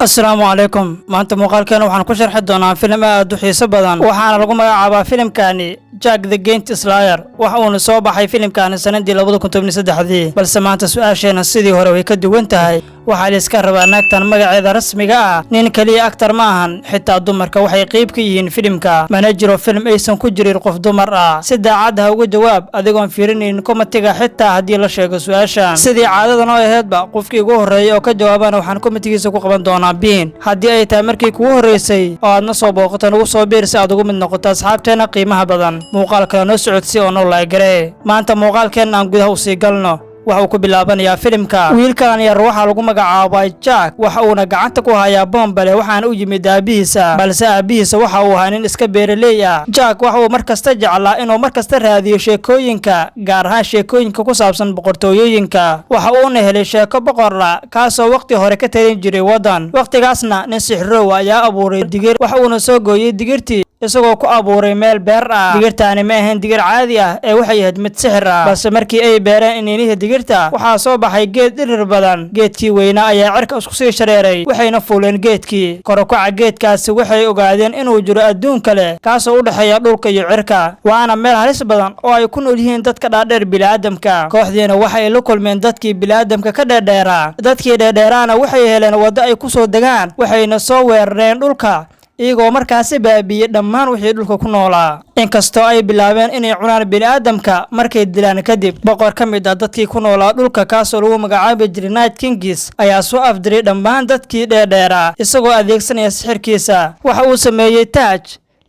السلام عليكم maanta muuqaalkeena waxaan ku sharxi doonaa filim aad u xiiso badan waxaana lagu magacaabaa filimkani Jack the Giant Slayer waxa uu soo baxay filimkani sanadii 2013 balse maanta su'aasheena sidii hore way ka duwan tahay waxa la iska rabaa naagtan magaceeda rasmiga ah nin kaliya actor ma ahan xitaa dumarka waxay qayb ka yihiin filimka mana jiro film aysan ku jirin qof dumar ah si daacad ah uga jawaab adigoon fiirinin komitiga xitaa hadii la sheego su'aashan sidii caadadan oo ahaydba qofkii ugu horeeyay oo ka jawaabana waxaan komitigiisa ku qaban doonaa biin haddii ay tahay markii kugu horeysay oo aadna soo booqato ugu soo biirsi aad ugu mid noqoto asxaabteena qiimaha badan muuqaalka noo socodsi oo noo laagare maanta muuqaalkeena aan gudaha u sii galno waxa uu ku bilaabanayaa filimka wiilkan yar waxa lagu magacaabay Jack waxa uu gacanta ku hayaa bombale waxaana u yimid aabihiisa balse aabihiisa waxa uu ahaa nin iska beeraley ah Jack waxa uu markasta jeclaa inuu markasta raadiyo sheekooyinka gaar ahaan sheekooyinka ku saabsan boqortooyooyinka waxa uu helay sheeko boqor ah kaasoo waqti hore ka talin jiray wadan waqtigaasna nin sixrow ayaa abuuray digir waxa uu soo gooyay digirtii isagoo ku abuuray meel beer ah digirtaani ma ahayn digir caadi ah ee waxay ahayd mid sixir ah balse markii ay beereen inay digirta waxa soo baxay geed dhirir badan geedkii weyna ayaa cirka isku sii shareeray waxayna fuuleen geedkii korokaca geedkaasi waxay ogaadeen inuu jiro adduun kale kaasoo u dhaxeeya dhulka iyo cirka waana meel halis badan oo ay ku nool yihiin dadka dhaadheer bini'aadamka kooxdiina waxay la kulmeen dadkii bini'aadamka ka dheerdheera dadkii dheerdheeraana waxay heleen waddo ay ku soo degaan waxayna soo weerareen dhulka iyagoo markaasi baabiiyay dhammaan wixii dhulka ku noolaa inkastoo ay bilaabeen inay cunaan bini'aadamka markay dilaan kadib boqor ka mid ah dadkii ku noolaa dhulka kaasoo lagu magacaabi jiray Night Kings ayaa soo afdiray dhammaan dadkii dheerdheera isagoo adeegsanaya sixirkiisa waxa uu sameeyay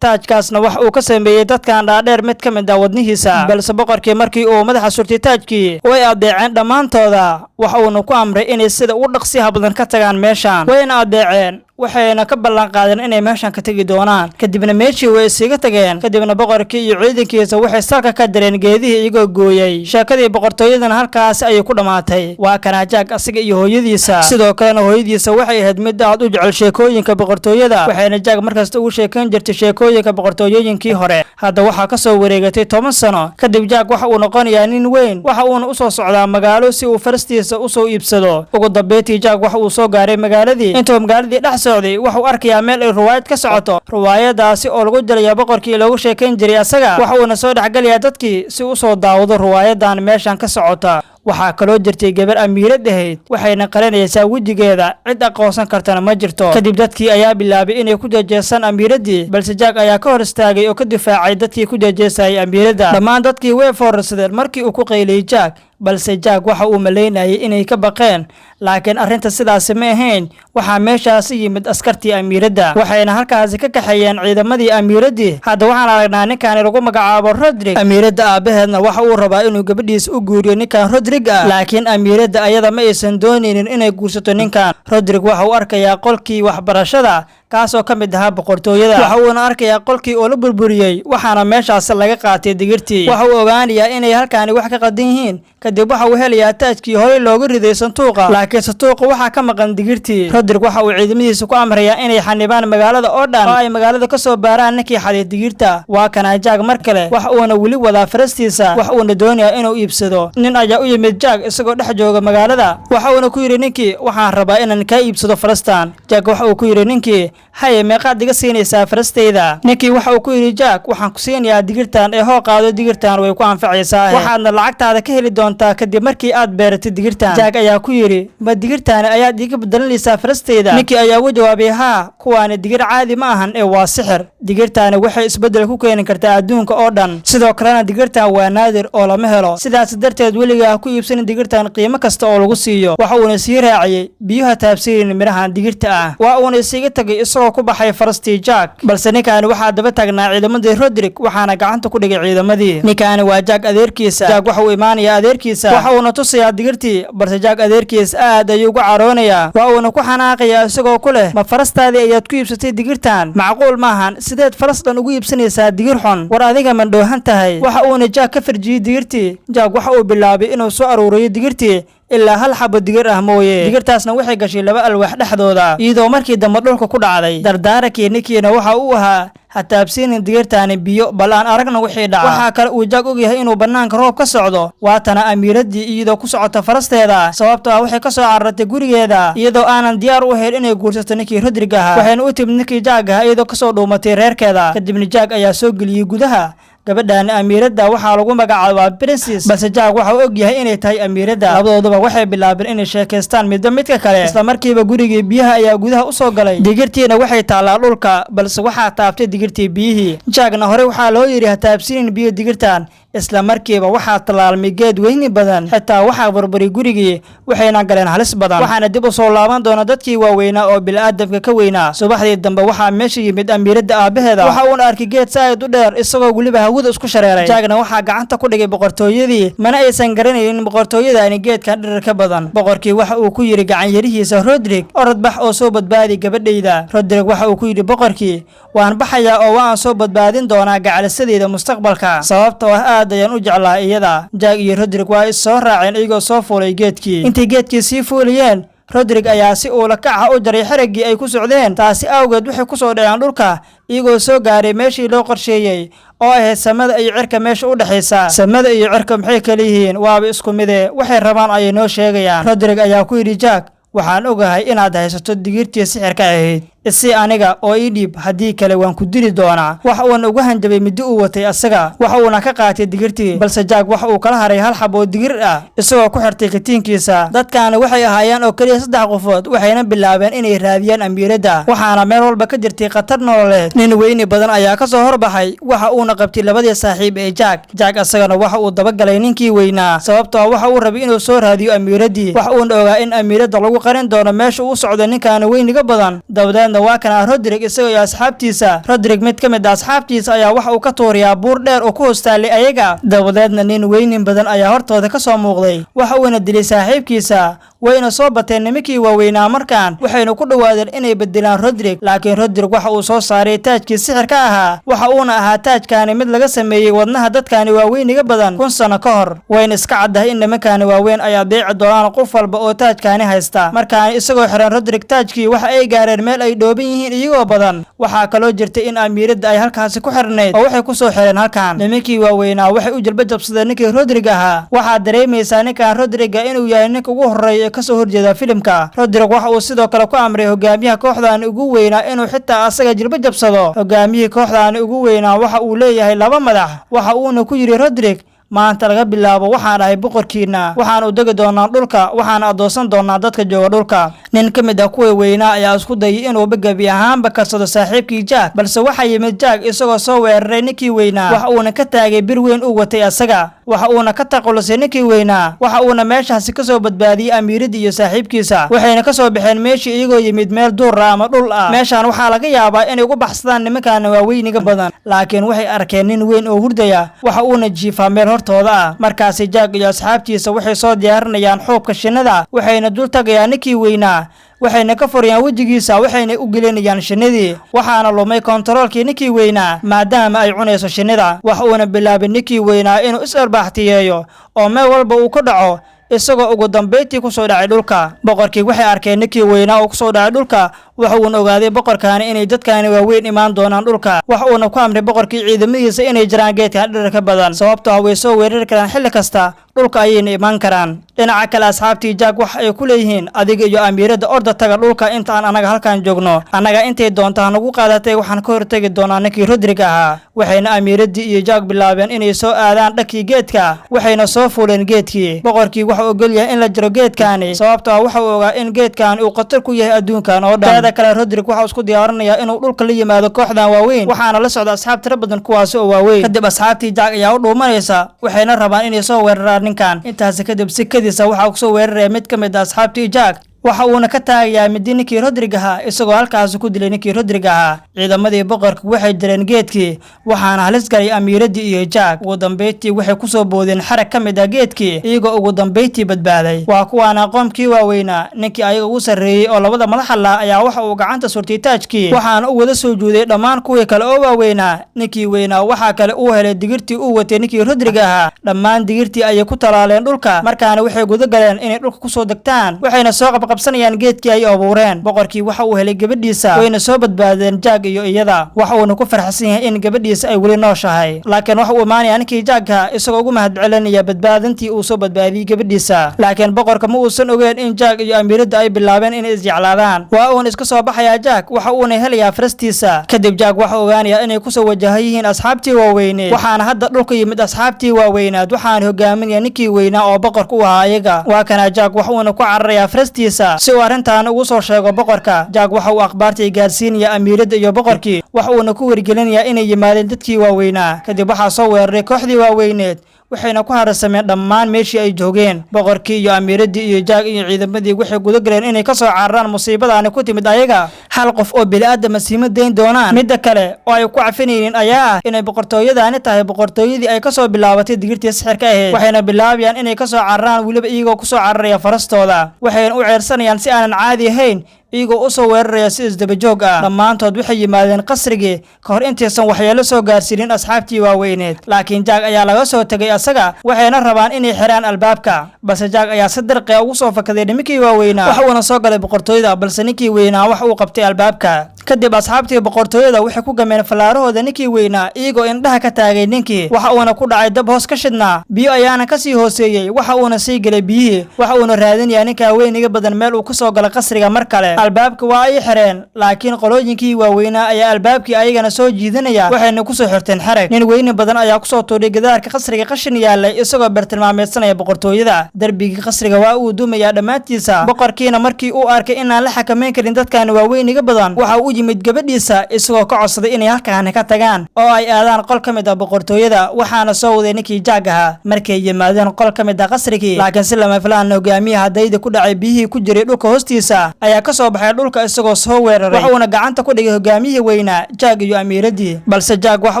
taajkaasna wax uu ka sameeyay dadkan dhaadheer mid ka mid ah wadnihiisa balse boqorkii markii uu madaxa surtay taajkii way adeeceen dhammaantooda waxa uu ku amray inay sida ugu dhaqsiyaha badan ka tagaan meeshan wayna adeeceen waxayna ka ballan qaadeen inay meeshan ka tagi doonaan kadibna meeshii way isaga tageen kadibna boqorkii iyo ciidankiisa waxay salka ka dareen geedihii iyagoo gooyay sheekadii boqortooyadana halkaas ayay ku dhamaatay waa kana Jack asiga iyo hooyadiisa sidoo kale hooyadiisa waxay ahayd mid aad u jecel sheekooyinka boqortooyada waxayna Jack markasta ugu sheekan jirtay sheekooyinka boqortooyooyinkii hore hadda waxa ka soo wareegatay 10 sano kadib Jack waxa uu noqonayaa nin weyn waxa uu u soo socdaa magaalo si uu farastiisa u soo iibsado ugu dambeyntii Jack waxa uu soo gaaray magaaladii intuu magaaladii waxa uu arkayaa meel ay riwaayad ka socoto riwaayadaasi oo lagu jilay boqorkii lagu sheekan jiray asaga waxa uu soo dhaxgalaya dadkii si uu soo daawado riwaayadan meeshan ka socota waxa kaloo jirtay gabar amiirad ahayd waxayna qaranaysaa wajigeeda cid aqoonsan kartana ma jirto kadib dadkii ayaa bilaabay inay ku jeejeesaan amiiradii balse Jack ayaa ka hor istaagay oo ka difaacay dadkii ku jeejeesay amiirada dhammaan dadkii way foorsadeen markii uu ku qaylay Jack balse Jack waxa uu maleynayay inay ka baqeen laakiin arrinta sidaas ma ahayn waxa meeshaas yimid askartii amiirada waxayna halkaas ka kaxayeen ciidamadii amiiradii hadda waxaan aragnaa ninkan lagu magacaabo Rodrick amiirada aabaheedna waxa uu rabaa inuu gabadhiisa u guuriyo ninkan Rodrick laakiin amiirada ayada ma aysan doonaynin inay guursato ninkan Rodrick waxa uu arkayaa qolkii waxbarashada kaasoo ka mid ahaa boqortooyada waxa uu arkayaa qolkii oo la burburiyay waxaana meeshaas laga qaatay digirtii waxa uu ogaanayaa inay halkaan wax ka qadan yihiin kadib waxa uu helayaa taajkii hore looga riday santuuqa laakiin santuuqa waxa ka maqan digirtii Rodrick waxa uu ciidamadiisa ku amrayaa inay xanibaan magaalada oo dhan oo ay magaalada ka soo baaraan ninkii xaday digirta waa kana Jack mar kale waxa uu weli wadaa farastiisa waxa uu doonayaa inuu iibsado nin ayaa u yimid Jack isagoo dhex jooga magaalada waxa uu ku yiri ninkii waxaan rabaa inaan ka iibsado farastan Jack waxa uu ku yiri ninkii haye meeqaad iga siinaysaa farasteyda ninkii waxa uu ku yiri Jack waxaan ku siinayaa digirtan ee hoo qaado digirtan way ku anfacaysaa waxaadna lacagtaada ka heli doontaa kadib markii aad beeratay digirtan Jack ayaa ku yiri ma digirtan ayaad iga bedelanaysaa farasteyda ninkii ayaa u jawaabay haa kuwaani digir caadi ma ahan ee waa sixir digirtan waxay isbedel ku keeni kartaa adduunka oo dhan sidoo kalena digirtan waa naadir oo lama helo sidaas darteed weligaa ku iibsan digirtan qiimo kasta oo lagu siiyo waxa uu sii raaciyay biyaha taabsirin mirahan digirta ah waa uu isaga tagay isagoo ku baxay farastii Jack balse ninkan waxa daba taagnaa ciidamadii Rodrick waxaana gacanta ku dhigay ciidamadii ninkan waa Jack adeerkiisa Jack waxa uu imaanayaa adeerkiisa waxa uu tusayaa digirtii balse Jack adeerkiisa aad ayuu ugu caroonayaa waa uu ku xanaaqayaa isagoo ku leh ma farastaadii ayaad ku iibsatay digirtan macquul maahan sideed faras dhan ugu iibsanaysaa digir xun war adiga ma dhoohan tahay waxa uu Jack ka farjiyay digirtii Jack waxa uu bilaabay inuu soo aruuriyo digirtii ilaa hal xabo digir ah mooye. digirtaasna waxay gashay laba alwaax dhexdooda iyadoo markii dambe dhulka ku dhacday. dardaarankii ninkiina waxa uu ahaa hataabsiinin digirtaani biyo bal aan aragna wixii dhaca. waxaa kale uu Jack og yahay inuu banaanka roob ka socdo waatana amiiradii iyadoo ku socota farasteeda sababtoo ah waxay ka soo carartay gurigeeda iyadoo aanan diyaar u ahayn inay guursato ninkii Rodrick ahaa. waxayna u timid ninkii Jack ahaa iyadoo kasoo dhuumatay reerkeeda. kadibna Jack ayaa soo geliyay gudaha. gabadhan amiiradda waxaa lagu magacaabaa Princess balse Jack waxa uu og yahay inay tahay amiiradda. labadooduba waxay bilaabeen inay sheekaystaan midka kale. isla markiiba gurigii biyaha ayaa gudaha u soo galay. digirtiina waxay taalaa dhulka balse waxaa taabtay digirtii biyihii. Jackna hore waxaa loo yiri ha taabsiinin biyo digirtan. isla markiiba waxaa talaalmay geed weyni badan xitaa waxaa burburi gurigii waxayna galeen halis badan. waxaana dib u soo laaban doona dadkii waaweynaa oo bil'aadamka ka weynaa. subaxdii dambe waxaa meesha yimid amiiradda aabaheeda. waxa uuna arkay geed saa'id u dheer isagoo weliba hawada isku shareeray. Jackna waxaa gacanta ku dhigay boqortooyadii mana aysan garanaynin boqortooyadaani geedkan dhirir ka badan. boqorkii waxa uu ku yiri gacan yarihiisa Rodrick orod bax oo soo badbaadi gabadhayda. Rodrick waxa uu ku yiri boqorkii waan baxayaa oo waan soo badbaadin doonaa gacalasadeeda mustaqbalka sababtoo ah ayaan u jeclaa iyada. Jack iyo Rodrick waa is soo raaceen iyagoo soo fuulay geedkii. intay geedkii sii fuulayeen Rodrick ayaa si uu la kaca u jaray xiriggii ay ku socdeen. taasi awgeed waxay ku soo dhaceen dhulka iyagoo soo gaaray meeshii loo qorsheeyay oo ahayd samada iyo cirka meesha u dhaxaysa. samada iyo cirka maxay kala yihiin waaba isku mide waxay rabaan ayay noo sheegayaan. Rodrick ayaa ku yidhi Jack waxaan ogahay inaad haysato digirtii sixirka ahayd isi aniga oo ii dhiib haddii kale waan ku dili doonaa. waxa uuna uga hanjabay midi uu watay asaga. waxa uuna ka qaatay digirtii balse Jack waxa uu kala haray hal xabo digir ah isagoo ku xirtay katiinkiisa. dadkaana waxay ahaayeen oo kaliya 3 qofood waxayna bilaabeen inay raadiyaan amiiradda. waxaana meel walba ka jirtay khatar nololeed. nin weyni badan ayaa ka soo horbaxay waxa uuna qabtay labadii saaxiib ee Jack asagana waxa uu dabagalay ninkii weynaa sababtoo waxa uu rabay inuu soo raadiyo amiiraddii. waxa uuna ogaa in amiiradda lagu qarin doono meesha uu socdo ninkaana weyniga badan. dabadeedna waa kana Rodrick isagoo iyo asxaabtiisa. Rodrick mid ka mid ah asxaabtiisa ayaa waxa uu ka tuuriyaa buur dheer oo ku hoostaalay ayaga. dabadeedna nin weynin badan ayaa hortooda ka soo muuqday. waxa uuna dilay saaxiibkiisa wayna soo bateen nimankii waaweynaa markaan waxayna ku dhawaadeen inay bedelaan Rodrick. laakiin Rodrick waxa uu soo saaray taajkii sixirka ahaa. waxa uuna ahaa taajkaani mid laga sameeyay wadnaha dadkaani waaweyniga badan 1000 sano ka hor. wayna iska caddahay in nimankaani waaweyn ay adeeci doonaan qof walba oo taajkaani haysta. markaan isagoo xiran Rodrick taajkii waxa ay gaareen meel ay dhooban yihiin iyagoo badan. waxaa kaloo jirtay in amiiradda ay halkaasi ku xirnayd oo waxay ku soo xireen halkaan. nimankii waaweynaa waxay u jilba jabsadeen ninkii Rodrick ahaa. waxaa dareemaysaa ninkan Rodrick inuu yahay ninka ugu horeeya ka soo horjeeda filimka. Rodrick waxa uu sidoo kale ku amray hogaamiyaha kooxdan ugu weynaa inuu xitaa asaga jilba jabsado. hogaamiyihii kooxdan ugu weynaa waxa uu leeyahay 2 madax. waxa uuna ku yiri Rodrick maanta laga bilaabo waxaan ahay boqorkiina. waxaan u degi doonaa dhulka waxaan adoonsan doonaa dadka jooga dhulka. nin ka mid ah kuwa weynaa ayaa isku dayay inuu gabi ahaanba karsado saaxiibkii Jack balse waxa yimid Jack isagoo soo weeraray ninkii weynaa. waxa uuna ka taagay bir weyn uu watay asaga. waxa uuna ka taqalusay ninkii weynaa. waxa uuna meeshaasi ka soo badbaadiyay amiiradii iyo saaxiibkiisa. waxayna ka soo baxeen meeshii iyagoo yimid meel duur ama dhul ah. meeshaan waxaa laga yaabaa inay ugu baxsadaan nimankan waaweyniga badan laakiin waxay arkeen nin weyn oo hurdaya. waxa uuna jiifaa meel hortooda. markaasi Jack iyo asxaabtiisa waxay soo diyaarinayaan xoobka shinnida waxayna dul tagayaan ninkii weynaa. waxayna ka furiyaan wajigiisa waxayna u gelinayaan shinnidii. waxaana lumay kontaroolkii ninkii weynaa maadaama ay cunayso shinnida. waxa uuna bilaabay ninkii weynaa inuu is-arbaaxtiyeeyo oo meel walba uu ka dhaco isagoo ugu dambeyntii ku soo dhacay dhulka. boqorkii waxay arkeen ninkii weynaa oo ku soo dhacay dhulka. waxa uuna ogaaday boqorkaani inay dadkaani waaweyn imaan doonaan dhulka. waxa uuna ku amray boqorkii ciidamadiisa inay jiraan geedkan dhirir ka badan sababtoo ah way soo weerari karaan xilli kasta dhulka ayayna imaan karaan. dhinaca kale asxaabtii Jack waxa ay ku leeyihiin adiga iyo amiiradda orda taga dhulka inta aan anaga halkaan joogno. anaga intay doontaan nagu qaadatay waxaan ka hortagi doonaa ninkii Rodrick ahaa. waxayna amiiraddii iyo Jack bilaabeen inay soo aadaan dhankii geedka waxayna soo fuuleen geedkii. boqorkii waxa uu ogol yahay in la jiro geedkaani sababtoo ah waxa uu ogaa in geedkan uu khatar ku yahay adduunkan oo dhan. kale Rodrick waxa isku diyaarinayaa inuu dhulka la yimaado kooxdan waaweyn waxaana la socda asxaab tiro badan kuwaas oo waaweyn. kadib asxaabtii Jack ayaa u dhuumanaysa waxayna rabaan inay soo weeraraan ninkan. intaas kadib si kadiisa waxa uu soo weeraray mid ka mid ah asxaabtii Jack waxa uuna ka taagayaa midi ninkii Rodrigo ahaa isagoo halkaas ku dilay ninkii Rodrigo ahaa. ciidamadii boqorka waxay direen geedkii waxaana halis galay amiiradii iyo Jack. ugu dambeyntii waxay ku soo boodeen xarag ka mid ah geedkii iyagoo ugu dambeyntii badbaaday. waa kuwaana qoomkii waaweynaa ninkii ayaga ugu sarreeyay oo labada madaxa la ayaa waxa uu gacanta surtay taajkii waxaana uu wada soo juuday dhammaan kuwii kale oo waaweynaa. ninkii weynaa waxa kale uu helay digirtii uu watay ninkii Rodrigo ahaa. dhammaan digirtii ayay ku talaaleen dhulka markaana waxay guda galeen inay dhulka ku soo degtaan waxayna soo qabqabsanayaan geedkii ay abuureen. boqorkii waxa uu helay gabadhiisa wayna soo badbaadeen Jack iyo iyada. waxa uuna ku farxsan yahay in gabadhiisa ay weli nooshahay laakiin waxa uu imaanaya ninkii Jack isagoo ugu mahadcelinaya badbaadintii uu soo badbaadiyay gabadhiisa. laakiin boqorka ma uusan ogeyn in Jack iyo amiirada ay bilaabeen inay isjeclaadaan. waa uuna iska soo baxaya Jack waxa uuna helayaa farastiisa. kadib Jack waxa ogaanaya inay ku soo wajahayihiin asxaabtii waaweyneed waxaana hadda dhulka yimid asxaabtii waaweynaad waxaana hogaaminaya ninkii weynaa oo boqorka u ahaa ayaga. waa kana Jack waxa uuna ku cararayaa farastiisa si uu arrintan ugu soo sheego boqorka. Jack waxa uu akhbaartay gaarsiinaya amiirada iyo boqorkii waxa uuna ku wargelinayaa inay yimaadeen dadkii waaweynaa. kadib waxaa soo weeraray kooxdii waaweyneed waxayna ku harasameen dhammaan meeshii ay joogeen. boqorkii iyo amiiradii iyo Jack iyo ciidamadii waxay guda galeen inay ka soo cararaan musiibadaani ku timid ayaga. hal qof oo bini'aadam siima dayn doonaan. midda kale oo ay ku cafinayeen ayaa ah inay boqortooyadaani tahay boqortooyadii ay ka soo bilaabatay digirtii sixirka ahayd. waxayna bilaabayaan inay ka soo cararaan weliba iyagoo ku soo cararaya farastooda waxayna u ceersanayaan si aanan caadi ahayn iyagoo u soo weeraraya si isdaba joog ah. dhammaantood waxay yimaadeen qasrigii ka hor intaysan waxyeelo soo gaarsiinin asxaabtii waaweyneed. laakiin Jack ayaa laga soo tegay asaga waxayna rabaan inay xiraan albaabka balse Jack ayaa si dirqi ugu soo fakaday ninkii waaweynaa. waxa uuna soo galay boqortooyada balse ninkii weynaa waxa uu qabtay albaabka. kadib asxaabtii boqortooyada waxay ku gameen falaarahooda ninkii weynaa iyagoo indhaha ka taagay ninkii. waxa uuna ku dhacay dab hoos ka shidnaa biyo ayaana ka sii hooseeyay. waxa uuna sii galay biyihii waxa uuna raadinayaa ninka weyniga badan meel uu ku soo galay qasriga mar kale. albaabka waa ay xireen laakiin qolooyinkii waaweynaa ayaa albaabkii ayagana soo jiidanaya waxayna ku soo xirteen xarag. nin weyni badan ayaa ku soo tuuray gidaarka qasriga qashin yaalay isagoo bartilmaameedsanaya boqortooyada. darbigii qasriga waa uu dumayaa dhammaantiisa. boqorkiina markii uu arkay inaan la xakameyn karin dadkan waaweyniga badan waxa uu yimid gabadhiisa isagoo ka codsaday inay halkaan ka tagaan oo ay aadaan qol ka mid ah boqortooyada. waxaana soo waday ninkii Jack ahaa. markay yimaadeen qol ka mid ah qasrigii laakiin si lama filaan hogaamiyaha dayda ku dhacay biyihii ku jiray dhulka hoostiisa ayaa ka soo baxay dhulka isagoo soo weeraray. waxa uuna gacanta ku dhigay hogaamiyihii weynaa Jack iyo amiiradii balse Jack waxa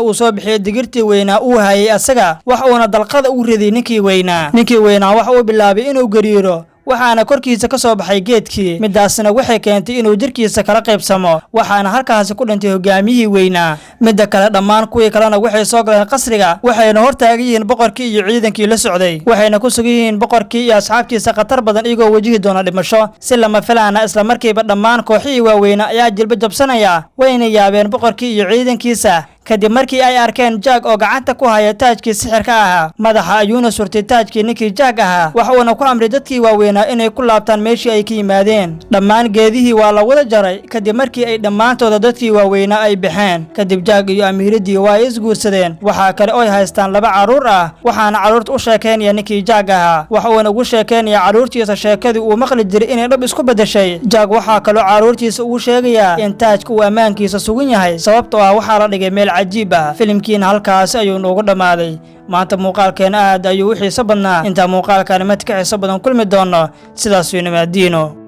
uu soo bixiyay digirtii weynaa uu hayay asaga. waxa uuna dalqada u riday ninkii weynaa. ninkii weynaa waxa uu bilaabay inuu gariiro waxaana korkiisa ka soo baxay geedkii. midaasna waxay keentay inuu jirkiisa kala qaybsamo waxaana halkaas ku dhintay hogaamiyihii weynaa. midda kale dhammaan kuwii kalena waxay soo galeen qasriga waxayna hortaagan yihiin boqorkii iyo ciidankii la socday. waxayna ku sugan yihiin boqorkii iyo asxaabtiisa khatar badan iyagoo wajihi doona dhimasho. si lama filaana isla markiiba dhammaan kooxihii waaweynaa ayaa jilba jabsanaya wayna yaabeen boqorkii iyo ciidankiisa. kadib markii ay arkeen Jack oo gacanta ku haya taajkii sixirka ahaa madaxa ayuuna surtay taajkii ninkii Jack ahaa. waxa uuna ku amray dadkii waaweynaa inay ku laabtaan meeshii ay ka yimaadeen. dhammaan geedihii waa la wada jaray kadib markii ay dhammaantooda dadkii waaweynaa ay baxeen. kadib Jack iyo amiiradii waa ay isguursadeen. waxaa kale oo ay haystaan 2 caruur ah waxaana caruurta u sheekeynaya ninkii Jack ahaa. waxa uuna ugu sheekeynaya caruurtiisa sheekadii uu maqli jiray inay dhab isku bedeshay. Jack waxa kale oo caruurtiisa ugu sheegaya in taajku uu ammaankiisa sugan yahay sababtoo ah waxaa la dhigay meel cajiib ah. filimkiina halkaas ayuu noogu dhamaaday. maanta muuqaalkeena aad ayuu u xiiso badnaa. inta muuqaalkan mid ka xiiso badan kulmi doono sidaas iyo nabadiino.